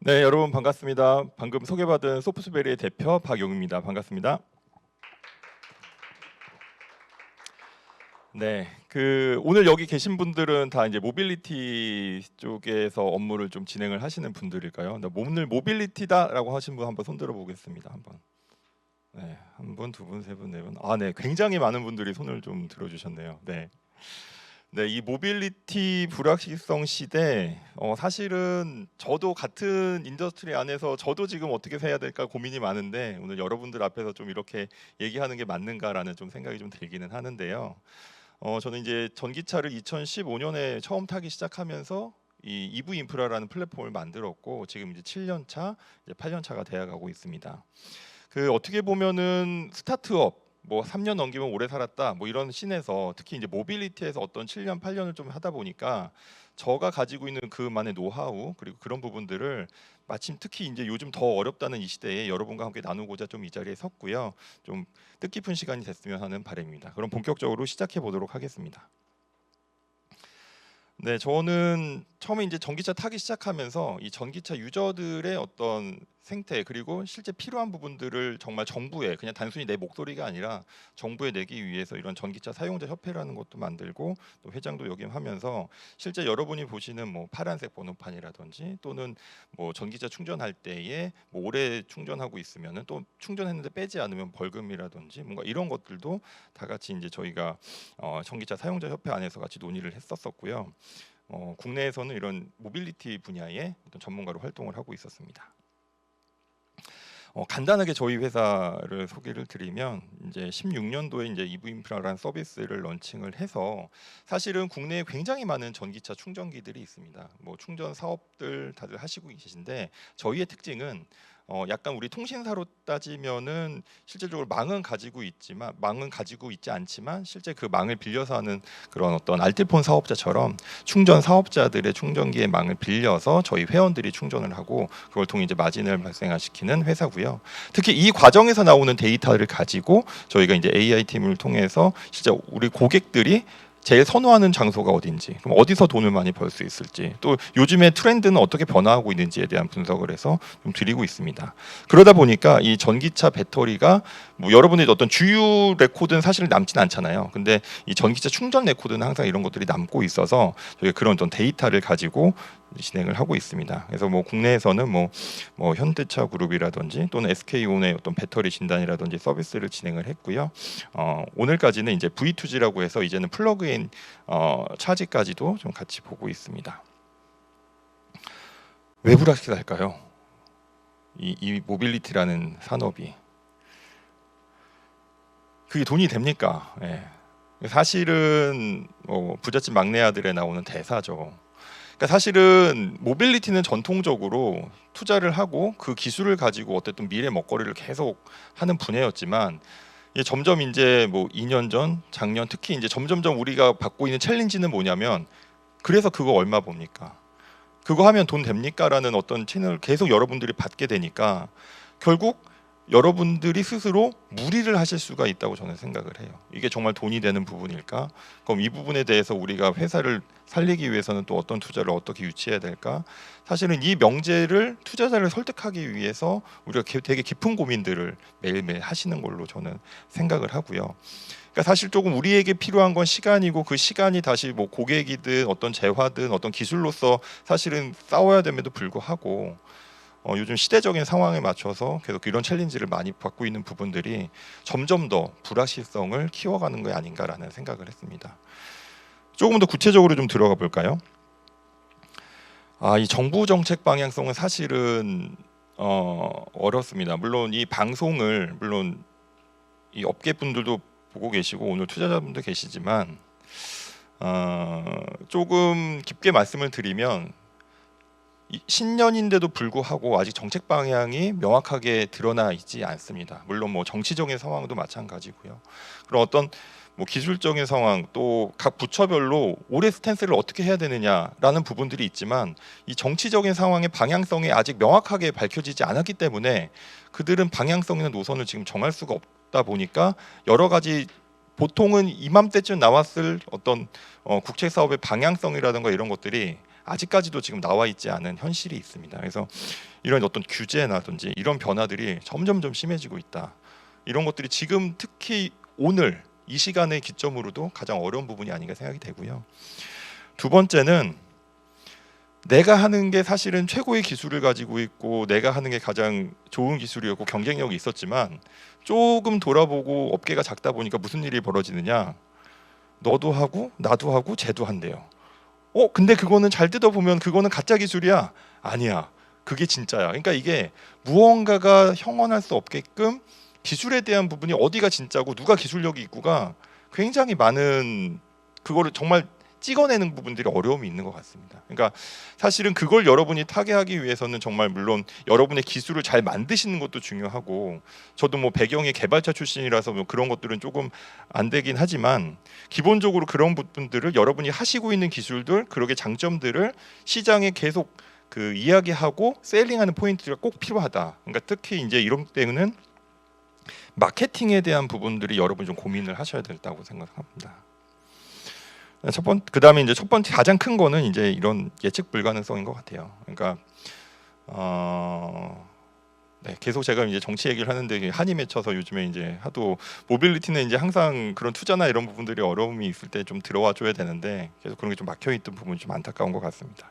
네, 여러분 반갑습니다. 방금 소개받은 소프트베리의 대표 박용입니다. 반갑습니다. 네, 오늘 여기 계신 분들은 다 이제 모빌리티 쪽에서 업무를 좀 진행을 하시는 분들일까요? 오늘 모빌리티다라고 하신 분 한번 손들어 보겠습니다. 한번. 네, 한 분, 두 분, 세 분, 네 분. 아, 네, 굉장히 많은 분들이 손을 좀 들어주셨네요. 네. 네, 이 모빌리티 불확실성 시대 사실은 저도 같은 인더스트리 안에서 저도 지금 어떻게 해야 될까 고민이 많은데 오늘 여러분들 앞에서 좀 이렇게 얘기하는 게 맞는가라는 좀 생각이 좀 들기는 하는데요. 저는 이제 전기차를 2015년에 처음 타기 시작하면서 이 EV 인프라라는 플랫폼을 만들었고 지금 이제 7년 차, 이제 8년 차가 되어가고 있습니다. 어떻게 보면은 스타트업 뭐 3년 넘기면 오래 살았다 뭐 이런 씬에서 특히 이제 모빌리티에서 어떤 7년 8년을 좀 하다 보니까 저가 가지고 있는 그만의 노하우 그리고 그런 부분들을 마침 특히 이제 요즘 더 어렵다는 이 시대에 여러분과 함께 나누고자 좀 이 자리에 섰고요. 좀 뜻깊은 시간이 됐으면 하는 바람입니다. 그럼 본격적으로 시작해 보도록 하겠습니다. 네, 저는 처음에 이제 전기차 타기 시작하면서 이 전기차 유저들의 어떤 생태 그리고 실제 필요한 부분들을 정말 정부에 그냥 단순히 내 목소리가 아니라 정부에 내기 위해서 이런 전기차 사용자 협회라는 것도 만들고 또 회장도 역임하면서 실제 여러분이 보시는 뭐 파란색 번호판이라든지 또는 뭐 전기차 충전할 때에 뭐 오래 충전하고 있으면은 또 충전했는데 빼지 않으면 벌금이라든지 뭔가 이런 것들도 다 같이 이제 저희가 전기차 사용자 협회 안에서 같이 논의를 했었었고요. 국내에서는 이런 모빌리티 분야의 어떤 전문가로 활동을 하고 있었습니다. 간단하게 저희 회사를 소개를 드리면 이제 16년도에 이제 EV 인프라라는 서비스를 런칭을 해서 사실은 국내에 굉장히 많은 전기차 충전기들이 있습니다. 뭐 충전 사업들 다들 하시고 계신데 저희의 특징은 약간 우리 통신사로 따지면은 실질적으로 망은 가지고 있지 않지만 실제 그 망을 빌려서 하는 그런 어떤 알뜰폰 사업자처럼 충전 사업자들의 충전기의 망을 빌려서 저희 회원들이 충전을 하고 그걸 통해 이제 마진을 발생시키는 회사고요. 특히 이 과정에서 나오는 데이터를 가지고 저희가 이제 AI 팀을 통해서 실제 우리 고객들이 제일 선호하는 장소가 어딘지, 그럼 어디서 돈을 많이 벌 수 있을지, 또 요즘의 트렌드는 어떻게 변화하고 있는지에 대한 분석을 해서 좀 드리고 있습니다. 그러다 보니까 이 전기차 배터리가 뭐 여러분의 어떤 주유 레코드는 사실 남진 않잖아요. 근데 이 전기차 충전 레코드는 항상 이런 것들이 남고 있어서 저희가 그런 어떤 데이터를 가지고 진행을 하고 있습니다. 그래서 뭐 국내에서는 뭐 현대차 그룹이라든지 또는 SK온의 어떤 배터리 진단이라든지 서비스를 진행을 했고요. 오늘까지는 이제 V2G라고 해서 이제는 플러그인 차지까지도 좀 같이 보고 있습니다. 왜 불확실할까요? 이 모빌리티라는 산업이 그게 돈이 됩니까? 예. 사실은 부잣집 막내 아들에 나오는 대사죠. 그러니까 사실은 모빌리티는 전통적으로 투자를 하고 그 기술을 가지고 어쨌든 미래 먹거리를 계속 하는 분야였지만 점점 이제 뭐 2년 전, 작년 특히 이제 점점점 우리가 받고 있는 챌린지는 뭐냐면 그래서 그거 얼마 봅니까? 그거 하면 돈 됩니까?라는 어떤 채널을 계속 여러분들이 받게 되니까 결국 여러분들이 스스로 무리를 하실 수가 있다고 저는 생각을 해요. 이게 정말 돈이 되는 부분일까? 그럼 이 부분에 대해서 우리가 회사를 살리기 위해서는 또 어떤 투자를 어떻게 유치해야 될까? 사실은 이 명제를 투자자를 설득하기 위해서 우리가 되게 깊은 고민들을 매일매일 하시는 걸로 저는 생각을 하고요. 그러니까 사실 조금 우리에게 필요한 건 시간이고 그 시간이 다시 뭐 고객이든 어떤 재화든 어떤 기술로서 사실은 싸워야 됨에도 불구하고 요즘 시대적인 상황에 맞춰서 계속 이런 챌린지를 많이 받고 있는 부분들이 점점 더 불확실성을 키워가는 게 아닌가라는 생각을 했습니다. 조금 더 구체적으로 좀 들어가 볼까요? 이 정부 정책 방향성은 사실은 어렵습니다. 물론 이 방송을 물론 이 업계 분들도 보고 계시고 오늘 투자자분도 계시지만 조금 깊게 말씀을 드리면 신년인데도 불구하고 아직 정책 방향이 명확하게 드러나 있지 않습니다. 물론 뭐 정치적인 상황도 마찬가지고요. 그런 어떤 뭐 기술적인 상황 또 각 부처별로 올해 스탠스를 어떻게 해야 되느냐라는 부분들이 있지만 이 정치적인 상황의 방향성이 아직 명확하게 밝혀지지 않았기 때문에 그들은 방향성 있는 노선을 지금 정할 수가 없다 보니까 여러 가지 보통은 이맘때쯤 나왔을 어떤 국책 사업의 방향성이라든가 이런 것들이 아직까지도 지금 나와 있지 않은 현실이 있습니다. 그래서 이런 어떤 규제나든지 이런 변화들이 점점 좀 심해지고 있다. 이런 것들이 지금 특히 오늘 이 시간의 기점으로도 가장 어려운 부분이 아닌가 생각이 되고요. 두 번째는 내가 하는 게 사실은 최고의 기술을 가지고 있고 내가 하는 게 가장 좋은 기술이었고 경쟁력이 있었지만 조금 돌아보고 업계가 작다 보니까 무슨 일이 벌어지느냐, 너도 하고 나도 하고 쟤도 한대요. 근데 그거는 잘 뜯어보면 그거는 가짜 기술이야. 아니야, 그게 진짜야. 그러니까 이게 무언가가 형언할 수 없게끔 기술에 대한 부분이 어디가 진짜고 누가 기술력이 있고가 굉장히 많은, 그거를 정말 찍어내는 부분들이 어려움이 있는 것 같습니다. 그러니까 사실은 그걸 여러분이 타개하기 위해서는 정말 물론 여러분의 기술을 잘 만드시는 것도 중요하고, 저도 뭐 배경이 개발자 출신이라서 뭐 그런 것들은 조금 안 되긴 하지만 기본적으로 그런 부분들을 여러분이 하시고 있는 기술들, 그러게 장점들을 시장에 계속 그 이야기하고 셀링하는 포인트가 꼭 필요하다. 그러니까 특히 이제 이런 때는 마케팅에 대한 부분들이 여러분이 좀 고민을 하셔야 된다고 생각합니다. 그다음에 이제 첫 번째 가장 큰 거는 이제 이런 예측 불가능성인 것 같아요. 그러니까 네, 계속 제가 이제 정치 얘기를 하는데 한이 맺혀서 요즘에 이제 하도 모빌리티는 이제 항상 그런 투자나 이런 부분들이 어려움이 있을 때 좀 들어와 줘야 되는데 계속 그런 게 좀 막혀 있던 부분이 좀 안타까운 것 같습니다.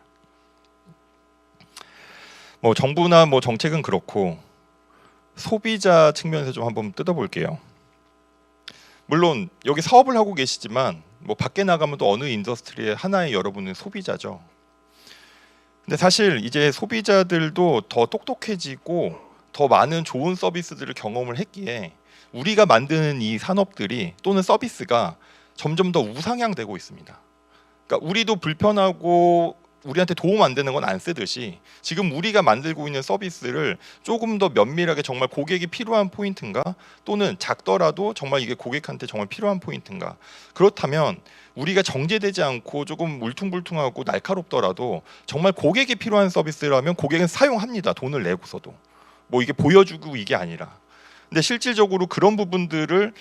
뭐 정부나 뭐 정책은 그렇고 소비자 측면에서 좀 한번 뜯어볼게요. 물론 여기 사업을 하고 계시지만 뭐 밖에 나가면 또 어느 인더스트리의 하나의 여러분은 소비자죠. 근데 사실 이제 소비자들도 더 똑똑해지고 더 많은 좋은 서비스들을 경험을 했기에 우리가 만드는 이 산업들이 또는 서비스가 점점 더 우상향되고 있습니다. 그러니까 우리도 불편하고 우리한테 도움 안 되는 건 안 쓰듯이 지금 우리가 만들고 있는 서비스를 조금 더 면밀하게 정말 고객이 필요한 포인트인가, 또는 작더라도 정말 이게 고객한테 정말 필요한 포인트인가, 그렇다면 우리가 정제되지 않고 조금 울퉁불퉁하고 날카롭더라도 정말 고객이 필요한 서비스라면 고객은 사용합니다. 돈을 내고서도. 뭐 이게 보여주고 이게 아니라. 근데 실질적으로 그런 부분들을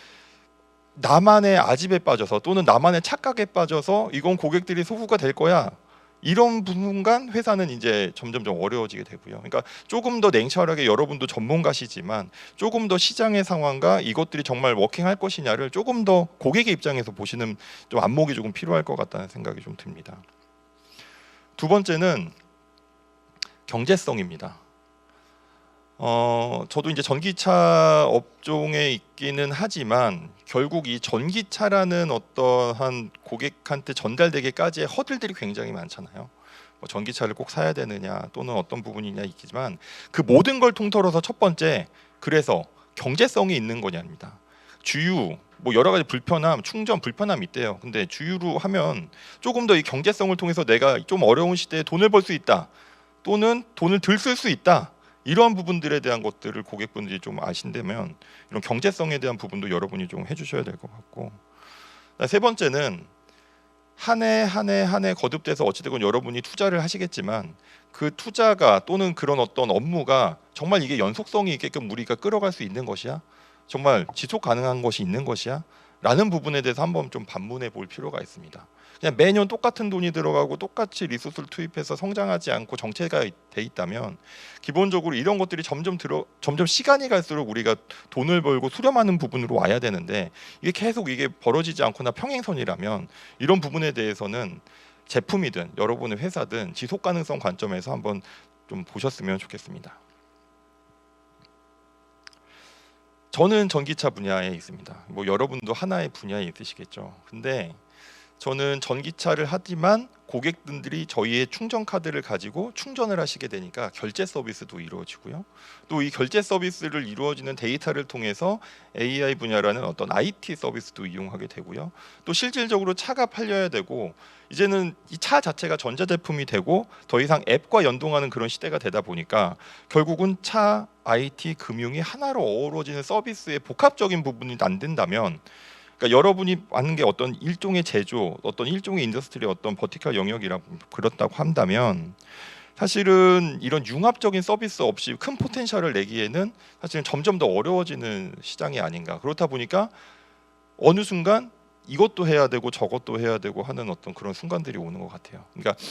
나만의 아집에 빠져서 또는 나만의 착각에 빠져서 이건 고객들이 소구가 될 거야, 이런 순간 회사는 이제 점점 좀 어려워지게 되고요. 그러니까 조금 더 냉철하게, 여러분도 전문가시지만 조금 더 시장의 상황과 이것들이 정말 워킹할 것이냐를 조금 더 고객의 입장에서 보시는 좀 안목이 조금 필요할 것 같다는 생각이 좀 듭니다. 두 번째는 경제성입니다. 저도 이제 전기차 업종에 있기는 하지만 결국 이 전기차라는 어떠한 고객한테 전달되기까지의 허들들이 굉장히 많잖아요. 뭐 전기차를 꼭 사야 되느냐 또는 어떤 부분이냐 있지만 그 모든 걸 통틀어서 첫 번째, 그래서 경제성이 있는 거냐입니다. 주유, 뭐 여러 가지 불편함, 충전 불편함이 있대요. 근데 주유로 하면 조금 더 이 경제성을 통해서 내가 좀 어려운 시대에 돈을 벌 수 있다, 또는 돈을 덜 쓸 수 있다, 이러한 부분들에 대한 것들을 고객분들이 좀 아신다면 이런 경제성에 대한 부분도 여러분이 좀 해주셔야 될 것 같고, 세 번째는 한 해 한 해 한 해 거듭돼서 어찌되건 여러분이 투자를 하시겠지만 그 투자가 또는 그런 어떤 업무가 정말 이게 연속성이 있게끔 우리가 끌어갈 수 있는 것이야? 정말 지속 가능한 것이 있는 것이야? 라는 부분에 대해서 한번 좀 반문해 볼 필요가 있습니다. 그냥 매년 똑같은 돈이 들어가고 똑같이 리소스를 투입해서 성장하지 않고 정체가 돼 있다면 기본적으로 이런 것들이 점점 시간이 갈수록 우리가 돈을 벌고 수렴하는 부분으로 와야 되는데 이게 계속 이게 벌어지지 않거나 평행선이라면 이런 부분에 대해서는 제품이든 여러분의 회사든 지속 가능성 관점에서 한번 좀 보셨으면 좋겠습니다. 저는 전기차 분야에 있습니다. 뭐 여러분도 하나의 분야에 있으시겠죠. 근데 저는 전기차를 하지만 고객분들이 저희의 충전 카드를 가지고 충전을 하시게 되니까 결제 서비스도 이루어지고요. 또 이 결제 서비스를 이루어지는 데이터를 통해서 AI 분야라는 어떤 IT 서비스도 이용하게 되고요. 또 실질적으로 차가 팔려야 되고 이제는 이 차 자체가 전자제품이 되고 더 이상 앱과 연동하는 그런 시대가 되다 보니까 결국은 차, IT, 금융이 하나로 어우러지는 서비스의 복합적인 부분이 안 된다면, 그러니까 여러분이 하는 게 어떤 일종의 제조, 어떤 일종의 인더스트리의 어떤 버티컬 영역이라 그렇다고 한다면 사실은 이런 융합적인 서비스 없이 큰 포텐셜을 내기에는 사실은 점점 더 어려워지는 시장이 아닌가. 그렇다 보니까 어느 순간 이것도 해야 되고 저것도 해야 되고 하는 어떤 그런 순간들이 오는 것 같아요. 그러니까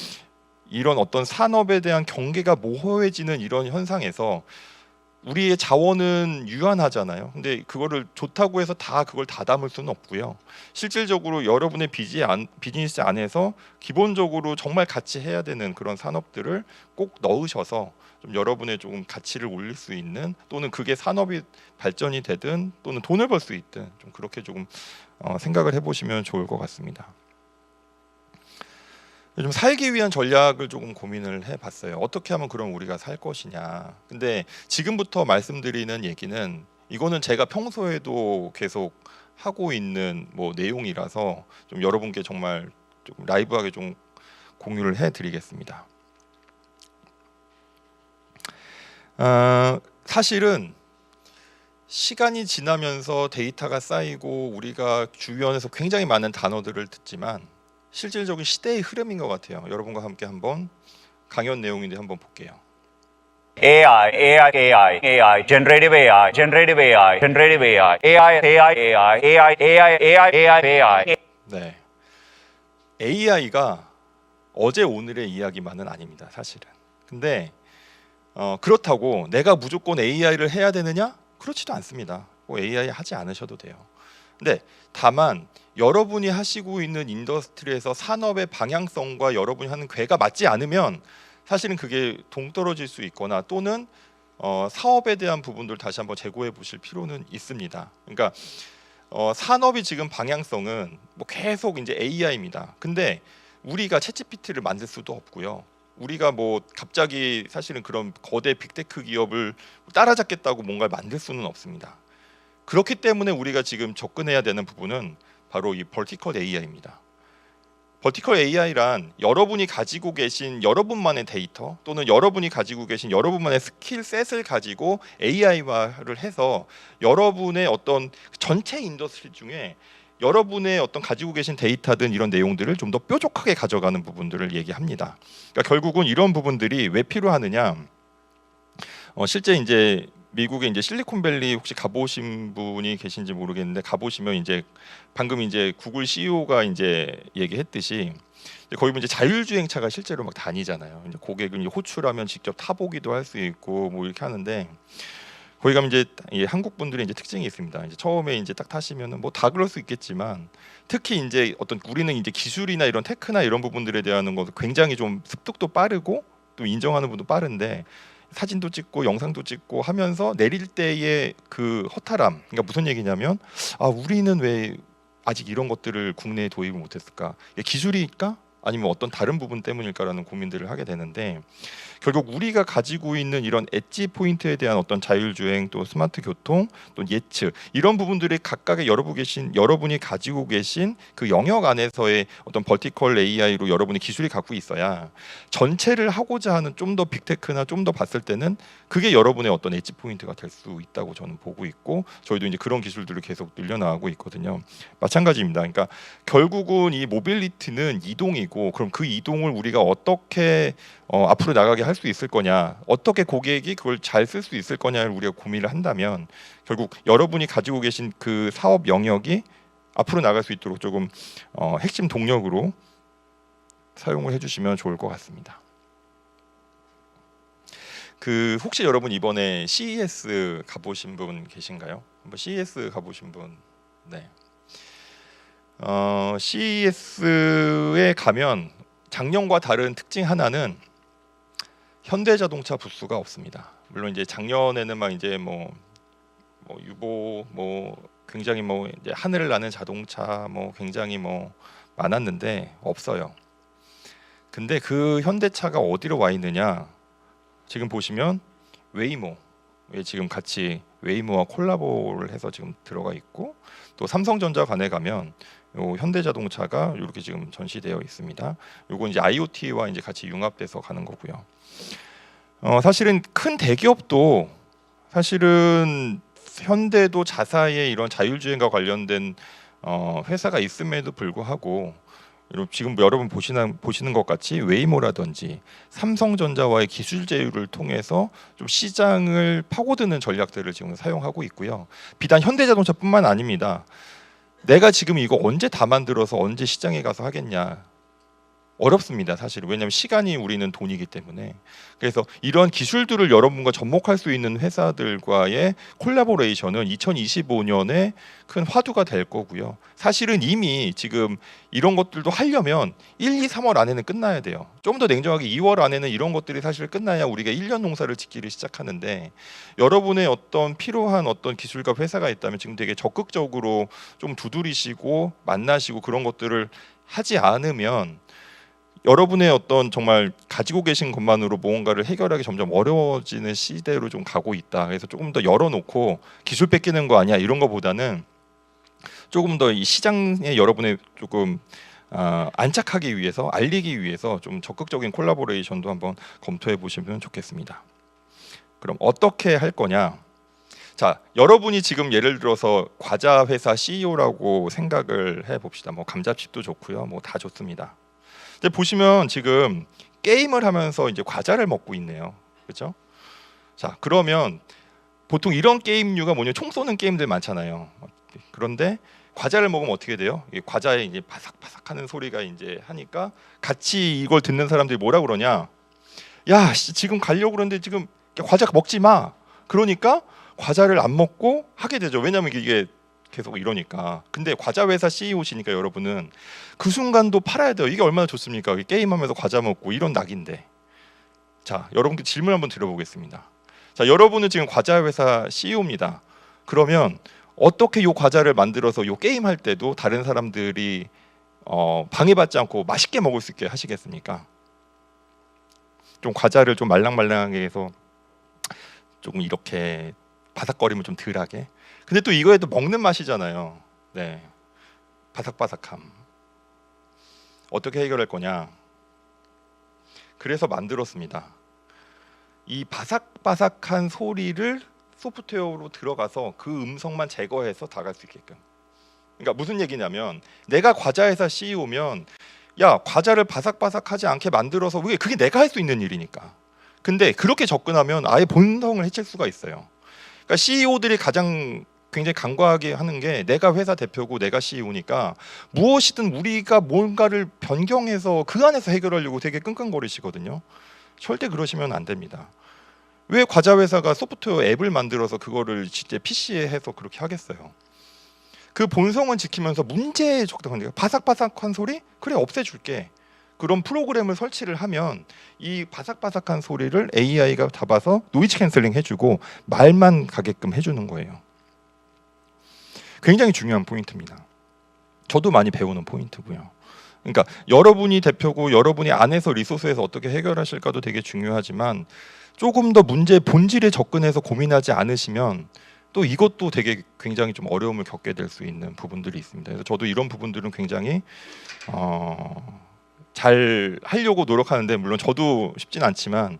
이런 어떤 산업에 대한 경계가 모호해지는 이런 현상에서 우리의 자원은 유한하잖아요. 근데 그거를 좋다고 해서 다 그걸 다 담을 수는 없고요. 실질적으로 여러분의 비즈니스 안에서 기본적으로 정말 같이 해야 되는 그런 산업들을 꼭 넣으셔서 좀 여러분의 조금 가치를 올릴 수 있는, 또는 그게 산업이 발전이 되든 또는 돈을 벌 수 있든 좀 그렇게 조금 생각을 해보시면 좋을 것 같습니다. 좀 살기 위한 전략을 조금 고민을 해봤어요. 어떻게 하면 그럼 우리가 살 것이냐. 근데 지금부터 말씀드리는 얘기는 이거는 제가 평소에도 계속 하고 있는 뭐 내용이라서 좀 여러분께 정말 좀 라이브하게 좀 공유를 해드리겠습니다. 사실은 시간이 지나면서 데이터가 쌓이고 우리가 주변에서 굉장히 많은 단어들을 듣지만 실질적인 시대의 흐름인 것 같아요. 여러분과 함께 한번 강연 내용인데 한번 볼게요. AI, AI, AI, AI, generative AI, generative AI, generative AI, AI, AI, AI, AI, AI, AI, AI, AI. 네, AI가 어제 오늘의 이야기만은 아닙니다, 사실은. 근데 그렇다고 내가 무조건 AI를 해야 되느냐? 그렇지도 않습니다. 뭐 AI 하지 않으셔도 돼요. 근데 다만 여러분이 하시고 있는 인더스트리에서 산업의 방향성과 여러분이 하는 궤가 맞지 않으면 사실은 그게 동떨어질 수 있거나 또는 사업에 대한 부분들 다시 한번 재고해 보실 필요는 있습니다. 그러니까 산업이 지금 방향성은 뭐 계속 이제 AI입니다. 근데 우리가 챗GPT를 만들 수도 없고요. 우리가 뭐 갑자기 사실은 그런 거대 빅테크 기업을 따라잡겠다고 뭔가를 만들 수는 없습니다. 그렇기 때문에 우리가 지금 접근해야 되는 부분은 바로 이 벌티컬 AI입니다. 벌티컬 AI란 여러분이 가지고 계신 여러분만의 데이터 또는 여러분이 가지고 계신 여러분만의 스킬셋을 가지고 AI화를 해서 여러분의 어떤 전체 인더스트리 중에 여러분의 어떤 가지고 계신 데이터든 이런 내용들을 좀 더 뾰족하게 가져가는 부분들을 얘기합니다. 그러니까 결국은 이런 부분들이 왜 필요하느냐? 실제 이제 미국의 이제 실리콘밸리 혹시 가보신 분이 계신지 모르겠는데 가보시면 이제 방금 이제 구글 CEO가 이제 얘기했듯이 거기 이제 자율주행차가 실제로 막 다니잖아요. 이제 고객을 호출하면 직접 타보기도 할 수 있고 뭐 이렇게 하는데 거기 가면 이제 한국 분들의 이제 특징이 있습니다. 이제 처음에 이제 딱 타시면은 뭐 다 그럴 수 있겠지만 특히 이제 어떤 우리는 이제 기술이나 이런 테크나 이런 부분들에 대한 것도 굉장히 좀 습득도 빠르고 또 인정하는 분도 빠른데 사진도 찍고 영상도 찍고 하면서 내릴 때의 그 허탈함, 그러니까 무슨 얘기냐면 우리는 왜 아직 이런 것들을 국내에 도입을 못했을까? 이게 기술일까? 아니면 어떤 다른 부분 때문일까라는 고민들을 하게 되는데 결국 우리가 가지고 있는 이런 엣지 포인트에 대한 어떤 자율주행 또 스마트 교통 또 예측 이런 부분들이 각각의 여러분이 가지고 계신 그 영역 안에서의 어떤 벌티컬 AI로 여러분이 기술이 갖고 있어야 전체를 하고자 하는 좀 더 빅테크나 좀 더 봤을 때는 그게 여러분의 어떤 엣지 포인트가 될 수 있다고 저는 보고 있고 저희도 이제 그런 기술들을 계속 늘려나가고 있거든요. 마찬가지입니다. 그러니까 결국은 이 모빌리티는 이동이고 그럼 그 이동을 우리가 어떻게 앞으로 나가게 할 수 있을 거냐, 어떻게 고객이 그걸 잘 쓸 수 있을 거냐를 우리가 고민을 한다면 결국 여러분이 가지고 계신 그 사업 영역이 앞으로 나갈 수 있도록 조금 핵심 동력으로 사용을 해주시면 좋을 것 같습니다. 그 혹시 여러분 이번에 CES 가보신 분 계신가요? 한번 CES 가보신 분? 네. CES에 가면 작년과 다른 특징 하나는 현대자동차 부스가 없습니다. 물론 이제 작년에는 막 이제 뭐 유보 굉장히 이제 하늘을 나는 자동차 굉장히 많았는데 없어요. 근데 그 현대차가 어디로 와 있느냐? 지금 보시면 웨이모에 지금 같이 웨이모와 콜라보를 해서 지금 들어가 있고 또 삼성전자 관에 가면 요 현대자동차가 이렇게 지금 전시되어 있습니다. 요건 이제 IoT와 이제 같이 융합돼서 가는 거고요. 사실은 큰 대기업도 사실은 현대도 자사의 이런 자율주행과 관련된 회사가 있음에도 불구하고 지금 여러분 보시는 것 같이 웨이모라든지 삼성전자와의 기술 제휴를 통해서 좀 시장을 파고드는 전략들을 지금 사용하고 있고요. 비단 현대자동차뿐만 아닙니다. 내가 지금 이거 언제 다 만들어서 언제 시장에 가서 하겠냐? 어렵습니다. 사실은. 왜냐하면 시간이 우리는 돈이기 때문에. 그래서 이런 기술들을 여러분과 접목할 수 있는 회사들과의 콜라보레이션은 2025년에 큰 화두가 될 거고요. 사실은 이미 지금 이런 것들도 하려면 1, 2, 3월 안에는 끝나야 돼요. 좀 더 냉정하게 2월 안에는 이런 것들이 사실 끝나야 우리가 1년 농사를 짓기를 시작하는데, 여러분의 어떤 필요한 어떤 기술과 회사가 있다면 지금 되게 적극적으로 좀 두드리시고 만나시고 그런 것들을 하지 않으면 여러분의 어떤 정말 가지고 계신 것만으로 무언가를 해결하기 점점 어려워지는 시대로 좀 가고 있다. 그래서 조금 더 열어놓고 기술 뺏기는 거 아니야 이런 거보다는 조금 더 이 시장에 여러분의 조금 안착하기 위해서, 알리기 위해서 좀 적극적인 콜라보레이션도 한번 검토해 보시면 좋겠습니다. 그럼 어떻게 할 거냐? 자, 여러분이 지금 예를 들어서 과자 회사 CEO라고 생각을 해 봅시다. 뭐 감자칩도 좋고요, 뭐 다 좋습니다. 근데 보시면 지금 게임을 하면서 이제 과자를 먹고 있네요. 그렇죠? 자, 그러면 보통 이런 게임류가 뭐냐, 총 쏘는 게임들 많잖아요. 그런데 과자를 먹으면 어떻게 돼요? 이 과자에 이제 바삭바삭하는 소리가 이제 하니까 같이 이걸 듣는 사람들이 뭐라 그러냐? 야, 지금 가려고 그러는데 지금 과자 먹지 마. 그러니까 과자를 안 먹고 하게 되죠. 왜냐하면 이게 계속 이러니까. 근데 과자 회사 CEO시니까 여러분은 그 순간도 팔아야 돼요. 이게 얼마나 좋습니까? 게임하면서 과자 먹고 이런 낙인데. 자, 여러분께 질문 한번 드려보겠습니다. 자, 여러분은 지금 과자 회사 CEO입니다. 그러면 어떻게 요 과자를 만들어서 요 게임 할 때도 다른 사람들이 방해받지 않고 맛있게 먹을 수 있게 하시겠습니까? 좀 과자를 좀 말랑말랑하게 해서 조금 이렇게 바삭거림을 좀 덜하게. 근데 또 이거에도 먹는 맛이잖아요. 네, 바삭바삭함. 어떻게 해결할 거냐? 그래서 만들었습니다. 이 바삭바삭한 소리를 소프트웨어로 들어가서 그 음성만 제거해서 다 갈 수 있게끔. 그러니까 무슨 얘기냐면, 내가 과자 회사 CEO면 야, 과자를 바삭바삭하지 않게 만들어서, 왜 그게 내가 할 수 있는 일이니까. 근데 그렇게 접근하면 아예 본성을 해칠 수가 있어요. 그러니까 CEO들이 가장 굉장히 간과하게 하는 게, 내가 회사 대표고 내가 CEO니까 무엇이든 우리가 뭔가를 변경해서 그 안에서 해결하려고 되게 끙끙거리시거든요. 절대 그러시면 안 됩니다. 왜 과자 회사가 소프트웨어 앱을 만들어서 그거를 진짜 PC에 해서 그렇게 하겠어요? 그 본성은 지키면서 문제에 적당한, 바삭바삭한 소리? 그래, 없애줄게. 그런 프로그램을 설치를 하면 이 바삭바삭한 소리를 AI가 잡아서 노이즈 캔슬링 해주고 말만 가게끔 해주는 거예요. 굉장히 중요한 포인트입니다. 저도 많이 배우는 포인트고요. 그러니까 여러분이 대표고 여러분이 안에서 리소스에서 어떻게 해결하실까도 되게 중요하지만, 조금 더 문제의 본질에 접근해서 고민하지 않으시면 또 이것도 되게 굉장히 좀 어려움을 겪게 될 수 있는 부분들이 있습니다. 그래서 저도 이런 부분들은 굉장히 잘 하려고 노력하는데, 물론 저도 쉽진 않지만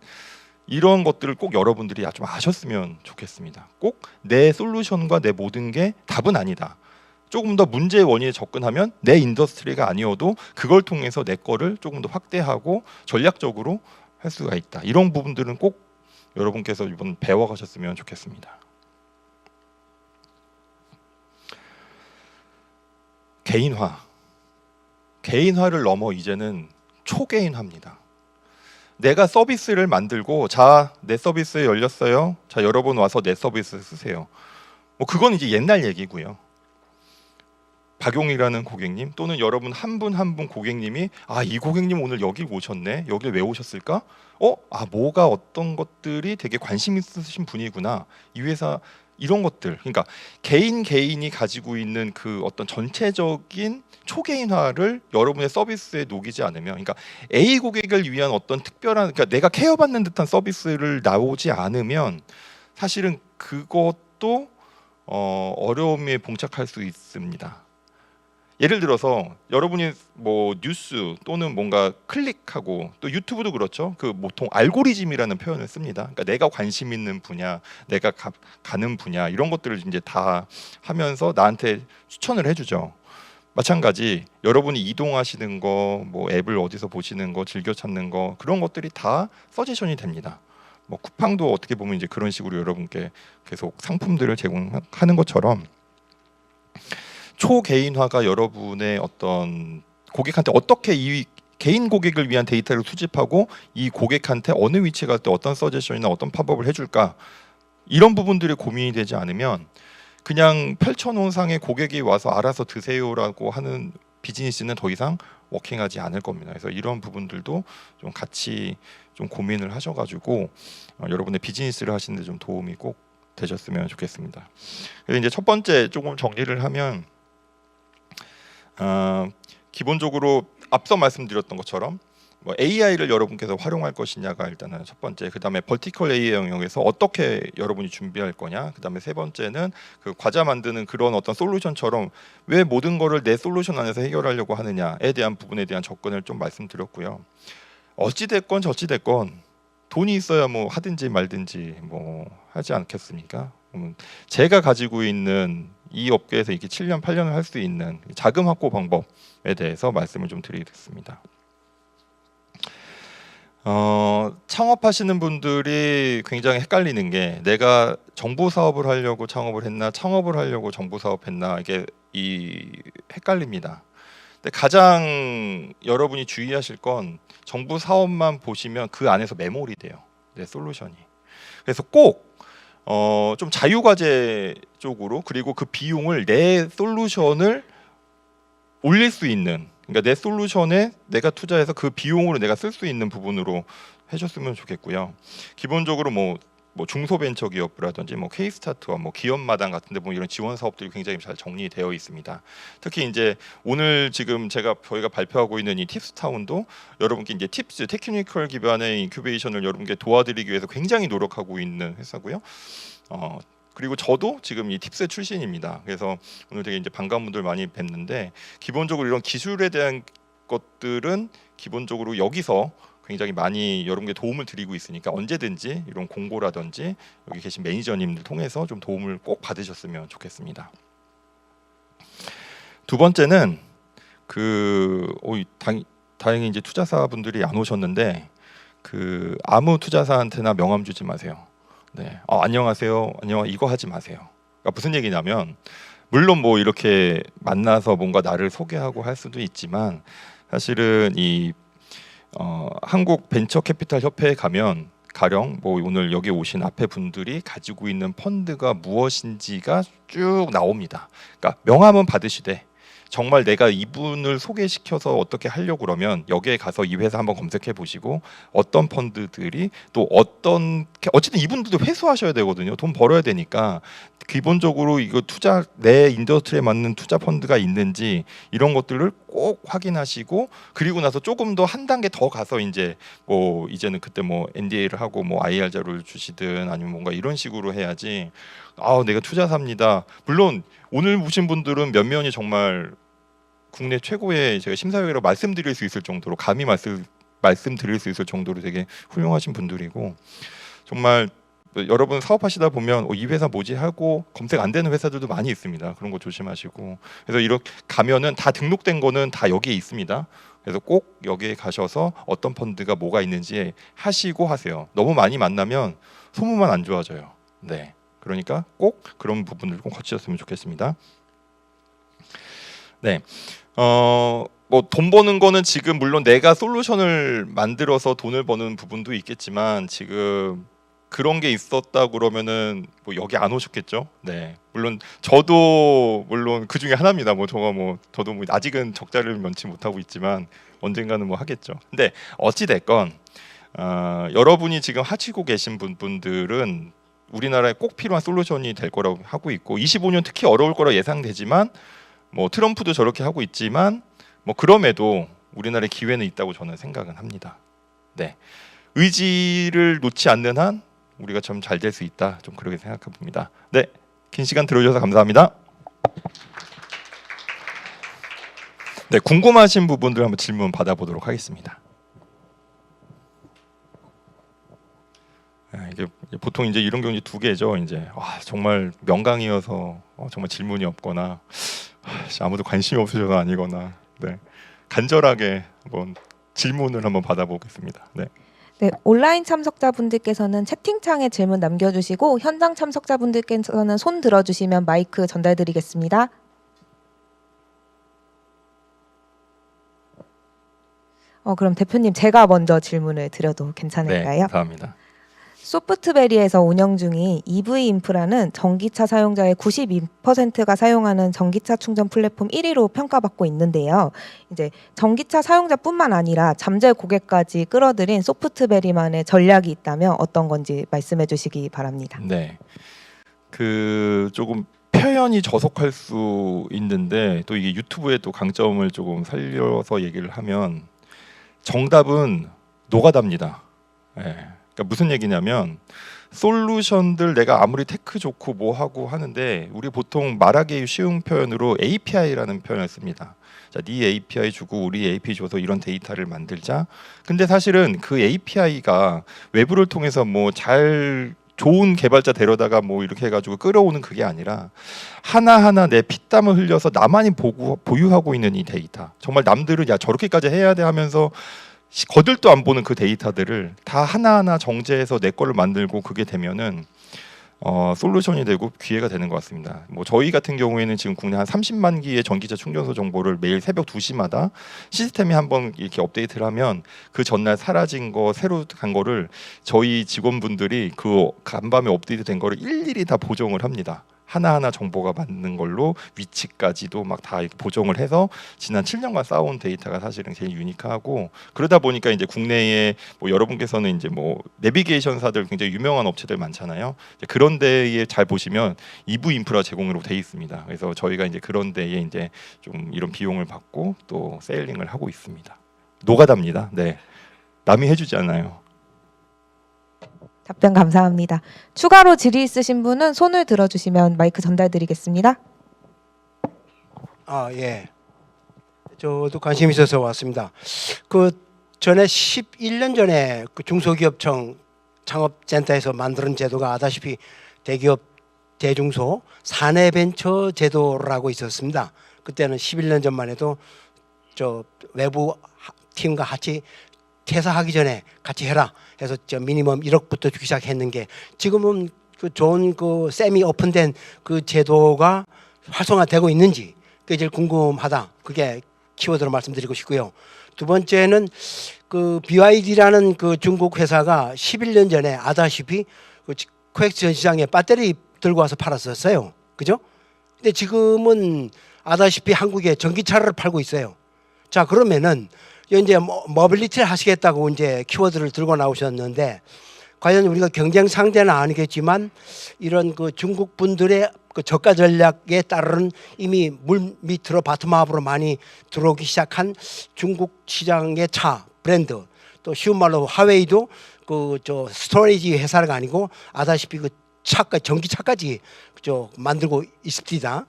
이런 것들을 꼭 여러분들이 좀 아셨으면 좋겠습니다. 꼭 내 솔루션과 내 모든 게 답은 아니다. 조금 더 문제의 원인에 접근하면 내 인더스트리가 아니어도 그걸 통해서 내 거를 조금 더 확대하고 전략적으로 할 수가 있다. 이런 부분들은 꼭 여러분께서 이번 배워가셨으면 좋겠습니다. 개인화를 넘어 이제는 초개인화입니다. 내가 서비스를 만들고, 자, 내 서비스 열렸어요. 자, 여러분 와서 내 서비스 쓰세요. 뭐 그건 이제 옛날 얘기고요. 박용이라는 고객님, 또는 여러분 한 분 한 분 고객님이, 이 고객님 오늘 여기 오셨네. 여길 왜 오셨을까? 뭐가 어떤 것들이 되게 관심 있으신 분이구나. 이 회사 이런 것들. 그러니까 개인이 가지고 있는 그 어떤 전체적인 초개인화를 여러분의 서비스에 녹이지 않으면, 그러니까 A 고객을 위한 어떤 특별한, 그러니까 내가 케어받는 듯한 서비스를 나오지 않으면 사실은 그것도 어려움에 봉착할 수 있습니다. 예를 들어서 여러분이 뭐 뉴스 또는 뭔가 클릭하고, 또 유튜브도 그렇죠. 그 보통 알고리즘이라는 표현을 씁니다. 그러니까 내가 관심 있는 분야, 내가 가는 분야, 이런 것들을 이제 다 하면서 나한테 추천을 해주죠. 마찬가지 여러분이 이동하시는 거, 뭐 앱을 어디서 보시는 거, 즐겨 찾는 거, 그런 것들이 다 서제션이 됩니다. 뭐 쿠팡도 어떻게 보면 이제 그런 식으로 여러분께 계속 상품들을 제공하는 것처럼, 초개인화가 여러분의 어떤 고객한테 어떻게 이 개인 고객을 위한 데이터를 수집하고 이 고객한테 어느 위치에 갈 때 어떤 서제션이나 어떤 팝업을 해줄까, 이런 부분들이 고민이 되지 않으면 그냥 펼쳐놓은 상에 고객이 와서 알아서 드세요라고 하는 비즈니스는 더 이상 워킹하지 않을 겁니다. 그래서 이런 부분들도 좀 같이 좀 고민을 하셔가지고 여러분의 비즈니스를 하시는데 좀 도움이 꼭 되셨으면 좋겠습니다. 그래서 이제 첫 번째 조금 정리를 하면 기본적으로 앞서 말씀드렸던 것처럼 뭐 AI를 여러분께서 활용할 것이냐가 일단은 첫 번째, 그 다음에 벌티컬 AI 영역에서 어떻게 여러분이 준비할 거냐, 그 다음에 세 번째는 그 과자 만드는 그런 어떤 솔루션처럼 왜 모든 거를 내 솔루션 안에서 해결하려고 하느냐에 대한 부분에 대한 접근을 좀 말씀드렸고요. 어찌 됐건 저찌 됐건 돈이 있어야 뭐 하든지 말든지 뭐 하지 않겠습니까? 제가 가지고 있는 이 업계에서 이렇게 7년 8년을 할 수 있는 자금 확보 방법에 대해서 말씀을 좀 드리겠습니다. 창업하시는 분들이 굉장히 헷갈리는 게, 내가 정보 사업을 하려고 창업을 했나 창업을 하려고 정보 사업했나, 이게 헷갈립니다. 근데 가장 여러분이 주의하실 건 정보 사업만 보시면 그 안에서 메모리 돼요, 내 솔루션이. 그래서 꼭 좀 자유과제 쪽으로, 그리고 그 비용을 내 솔루션을 올릴 수 있는, 그러니까 내 솔루션에 내가 투자해서 그 비용으로 내가 쓸 수 있는 부분으로 해줬으면 좋겠고요. 기본적으로 뭐 중소벤처기업이라든지 뭐 K스타트와 뭐 기업마당 같은데 뭐 이런 지원 사업들이 굉장히 잘 정리되어 있습니다. 특히 이제 오늘 지금 저희가 발표하고 있는 이 팁스타운도 여러분께 이제 팁스 테크니컬 기반의 인큐베이션을 여러분께 도와드리기 위해서 굉장히 노력하고 있는 회사고요. 그리고 저도 지금 이 팁스의 출신입니다. 그래서 오늘 되게 이제 반가운 분들 많이 뵙는데, 기본적으로 이런 기술에 대한 것들은 기본적으로 여기서 굉장히 많이 여러분께 도움을 드리고 있으니까 언제든지 이런 공고라든지 여기 계신 매니저님들 통해서 좀 도움을 꼭 받으셨으면 좋겠습니다. 두 번째는 다행히 이제 투자사분들이 안 오셨는데, 아무 투자사한테나 명함 주지 마세요. 네, 안녕하세요, 이거 하지 마세요. 그러니까 무슨 얘기냐면, 물론 뭐 이렇게 만나서 뭔가 나를 소개하고 할 수도 있지만, 사실은 이 한국 벤처 캐피탈 협회에 가면 가령 뭐 오늘 여기 오신 앞에 분들이 가지고 있는 펀드가 무엇인지가 쭉 나옵니다. 그러니까 명함은 받으시되 정말 내가 이분을 소개시켜서 어떻게 하려고 그러면 여기에 가서 이 회사 한번 검색해 보시고 어떤 펀드들이 또 어쨌든 이분들도 회수하셔야 되거든요. 돈 벌어야 되니까 기본적으로 이거 내 인더스트리에 맞는 투자 펀드가 있는지 이런 것들을 꼭 확인하시고, 그리고 나서 조금 더 한 단계 더 가서 이제 뭐 이제는 그때 뭐 NDA를 하고 뭐 IR 자료를 주시든 아니면 뭔가 이런 식으로 해야지, 내가 투자사입니다. 물론 오늘 오신 분들은 몇 명이 정말 국내 최고의 제가 심사위원으로 말씀드릴 수 있을 정도로, 감히 말씀드릴 수 있을 정도로 되게 훌륭하신 분들이고, 정말 여러분 사업하시다 보면 이 회사 뭐지 하고 검색 안 되는 회사들도 많이 있습니다. 그런 거 조심하시고, 그래서 이렇게 가면은 다 등록된 거는 다 여기에 있습니다. 그래서 꼭 여기에 가셔서 어떤 펀드가 뭐가 있는지 하시고 하세요. 너무 많이 만나면 소문만 안 좋아져요. 네, 그러니까 꼭 그런 부분들 꼭 거치셨으면 좋겠습니다. 네, 뭐 돈 버는 거는 지금 물론 내가 솔루션을 만들어서 돈을 버는 부분도 있겠지만, 지금 그런 게 있었다 그러면은 뭐 여기 안 오셨겠죠. 네, 물론 저도 물론 그 중에 하나입니다. 저도 뭐 아직은 적자를 면치 못하고 있지만 언젠가는 뭐 하겠죠. 근데 어찌 됐건 여러분이 지금 하시고 계신 분들은 우리나라에 꼭 필요한 솔루션이 될 거라고 하고 있고, 25년 특히 어려울 거라 예상되지만, 뭐 트럼프도 저렇게 하고 있지만 뭐 그럼에도 우리나라에 기회는 있다고 저는 생각은 합니다. 네, 의지를 놓지 않는 한 우리가 좀 잘 될 수 있다, 좀 그렇게 생각해 봅니다. 네, 긴 시간 들어주셔서 감사합니다. 네, 궁금하신 부분들 한번 질문 받아보도록 하겠습니다. 이게 보통 이제 이런 경우 두 개죠. 이제 정말 명강이어서 정말 질문이 없거나 아무도 관심이 없으셔서 아니거나, 네, 간절하게 한번 질문을 한번 받아보겠습니다. 네. 네, 온라인 참석자분들께서는 채팅창에 질문 남겨주시고 현장 참석자분들께서는 손 들어주시면 마이크 전달드리겠습니다. 그럼 대표님 제가 먼저 질문을 드려도 네, 괜찮을까요? 감사합니다. 소프트베리에서 운영 중인 EV 인프라는 전기차 사용자의 92%가 사용하는 전기차 충전 플랫폼 1위로 평가받고 있는데요. 이제 전기차 사용자뿐만 아니라 잠재 고객까지 끌어들인 소프트베리만의 전략이 있다면 어떤 건지 말씀해 주시기 바랍니다. 네, 그 조금 표현이 저속할 수 있는데 또 이게 유튜브의 또 강점을 조금 살려서 얘기를 하면 정답은 노가다입니다. 예. 그러니까 무슨 얘기냐면 솔루션들 내가 아무리 테크 좋고 뭐 하고 하는데 우리 보통 말하기 쉬운 표현으로 API라는 표현을 씁니다. 자, 네 API 주고 우리 API 줘서 이런 데이터를 만들자. 근데 사실은 그 API가 외부를 통해서 뭐 잘 좋은 개발자 데려다가 뭐 이렇게 해가지고 끌어오는 그게 아니라 하나하나 내 피땀을 흘려서 나만이 보유하고 있는 이 데이터, 정말 남들은 야 저렇게까지 해야 돼 하면서 거들도 안 보는 그 데이터들을 다 하나하나 정제해서 내 거를 만들고 그게 되면은 솔루션이 되고 기회가 되는 것 같습니다. 뭐 저희 같은 경우에는 지금 국내 한 30만 기의 전기차 충전소 정보를 매일 새벽 2시마다 시스템이 한번 이렇게 업데이트를 하면 그 전날 사라진 거 새로 간 거를 저희 직원분들이 그 간밤에 업데이트된 거를 일일이 다 보정을 합니다. 하나하나 정보가 맞는 걸로 위치까지도 막 다 보정을 해서 지난 7년간 쌓아온 데이터가 사실은 제일 유니크하고, 그러다 보니까 이제 국내에 뭐 여러분께서는 이제 뭐 내비게이션사들 굉장히 유명한 업체들 많잖아요. 그런 데에 잘 보시면 EV 인프라 제공으로 돼 있습니다. 그래서 저희가 이제 그런 데에 이제 좀 이런 비용을 받고 또 세일링을 하고 있습니다. 노가다입니다. 네, 남이 해주지 않아요. 답변 감사합니다. 추가로 질의 있으신 분은 손을 들어주시면 마이크 전달드리겠습니다. 예. 저도 관심 있어서 왔습니다. 그 전에 11년 전에 그 중소기업청 창업센터에서 만드는 제도가 아다시피 대기업 대중소 사내벤처 제도라고 있었습니다. 그때는 11년 전만 해도 저 외부 팀과 같이 퇴사하기 전에 같이 해라 해서 저 미니멈 1억부터 주기 시작했는 게 지금은 그 좋은 그 세미 오픈된 그 제도가 활성화되고 있는지 그게 제일 궁금하다. 그게 키워드로 말씀드리고 싶고요. 두 번째는 그 BYD라는 그 중국 회사가 11년 전에 아다시피 그 코엑스 전시장에 배터리 들고 와서 팔았었어요. 그죠? 근데 지금은 아다시피 한국에 전기차를 팔고 있어요. 자, 그러면은 이제 모빌리티를 하시겠다고 이제 키워드를 들고 나오셨는데 과연 우리가 경쟁 상대는 아니겠지만 이런 그 중국 분들의 그 저가 전략에 따른 이미 물 밑으로 바텀업으로 많이 들어오기 시작한 중국 시장의 차 브랜드, 또 쉬운 말로 하웨이도 그 저 스토리지 회사가 아니고 아다시피 그 차까 전기차까지 저 만들고 있습니다.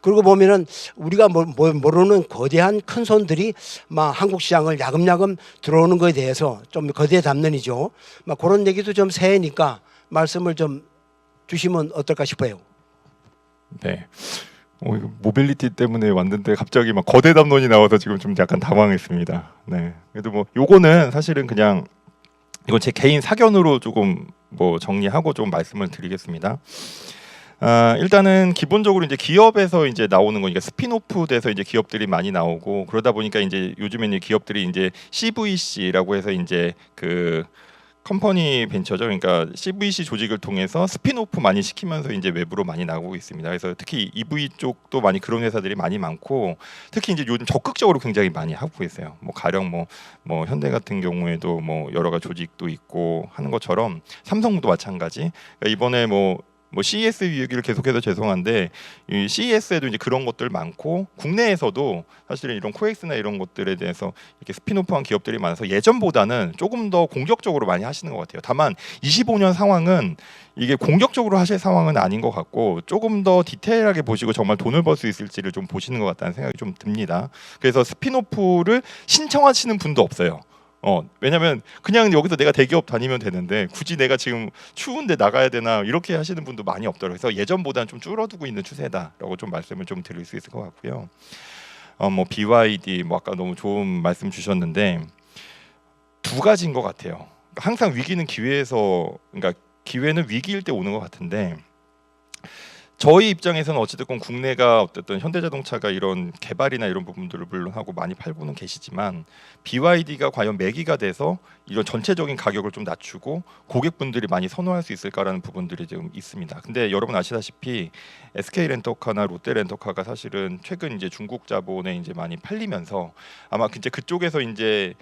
그러고 보면은 우리가 모르는 거대한 큰 손들이 막 한국 시장을 야금야금 들어오는 거에 대해서 좀 거대한 담론이죠. 막 그런 얘기도 좀 새니까 말씀을 좀 주시면 어떨까 싶어요. 네. 이거 모빌리티 때문에 왔는데 갑자기 막 거대 담론이 나와서 지금 좀 약간 당황했습니다. 네. 그래도 뭐 요거는 사실은 그냥 이건 제 개인 사견으로 조금 뭐 정리하고 좀 말씀을 드리겠습니다. 일단은 기본적으로 이제 기업에서 이제 나오는 거니까 스핀오프 돼서 이제 기업들이 많이 나오고, 그러다 보니까 이제 요즘에는 기업들이 이제 CVC라고 해서 이제 그 컴퍼니 벤처죠. 그러니까 CVC 조직을 통해서 스핀오프 많이 시키면서 이제 외부로 많이 나오고 있습니다. 그래서 특히 EV 쪽도 많이 그런 회사들이 많이 많고, 특히 이제 요즘 적극적으로 굉장히 많이 하고 있어요. 뭐 가령 뭐 현대 같은 경우에도 뭐 여러 가지 조직도 있고 하는 것처럼 삼성도 마찬가지. 그러니까 이번에 뭐 CES 얘기를 계속해서 죄송한데 이 CES에도 이제 그런 것들 많고, 국내에서도 사실은 이런 코엑스나 이런 것들에 대해서 이렇게 스핀오프한 기업들이 많아서 예전보다는 조금 더 공격적으로 많이 하시는 것 같아요. 다만 25년 상황은 이게 공격적으로 하실 상황은 아닌 것 같고, 조금 더 디테일하게 보시고 정말 돈을 벌 수 있을지를 좀 보시는 것 같다는 생각이 좀 듭니다. 그래서 스핀오프를 신청하시는 분도 없어요. 왜냐면 그냥 여기서 내가 대기업 다니면 되는데 굳이 내가 지금 추운데 나가야 되나 이렇게 하시는 분도 많이 없더라고요. 그래서 예전보다는 좀 줄어들고 있는 추세다라고 좀 말씀을 좀 드릴 수 있을 것 같고요. 뭐 BYD 뭐 아까 너무 좋은 말씀 주셨는데 두 가지인 것 같아요. 항상 위기는 기회에서, 그러니까 기회는 위기일 때 오는 것 같은데 저희 입장에서는 어찌됐건 국내가 어쨌든 현대자동차가 이런 개발이나 이런 부분들을 물론 하고 많이 팔고는 계시지만 BYD가 과연 매기가 돼서 이런 전체적인 가격을 좀 낮추고 고객분들이 많이 선호할 수 있을까라는 부분들이 좀 있습니다. 근데 여러분 아시다시피 SK 렌터카나 롯데 렌터카가 사실은 최근 이제 중국 자본에 이제 많이 팔리면서 아마 이제 그쪽에서 이제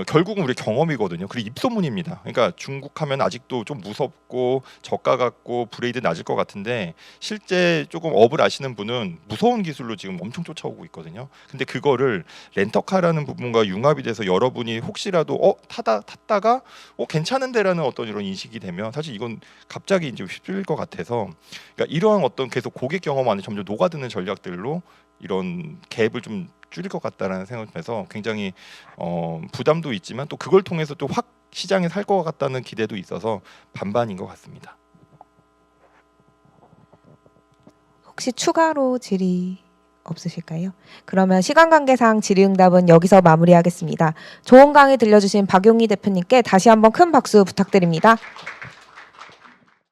결국은 우리 경험이거든요. 그리고 입소문입니다. 그러니까 중국 하면 아직도 좀 무섭고 저가 같고 브레이드 낮을 것 같은데 실제 조금 업을 아시는 분은 무서운 기술로 지금 엄청 쫓아오고 있거든요. 근데 그거를 렌터카라는 부분과 융합이 돼서 여러분이 혹시라도 탔다가 괜찮은데라는 어떤 이런 인식이 되면 사실 이건 갑자기 이제 휩쓸릴 것 같아서 그러니까 이러한 어떤 계속 고객 경험 안에 점점 녹아드는 전략들로 이런 갭을 좀 줄일 것 같다라는 생각에서 굉장히 부담도 있지만 또 그걸 통해서 또 확 시장에 살 것 같다는 기대도 있어서 반반인 것 같습니다. 혹시 추가로 질의 없으실까요? 그러면 시간 관계상 질의응답은 여기서 마무리하겠습니다. 좋은 강의 들려주신 박용희 대표님께 다시 한번 큰 박수 부탁드립니다.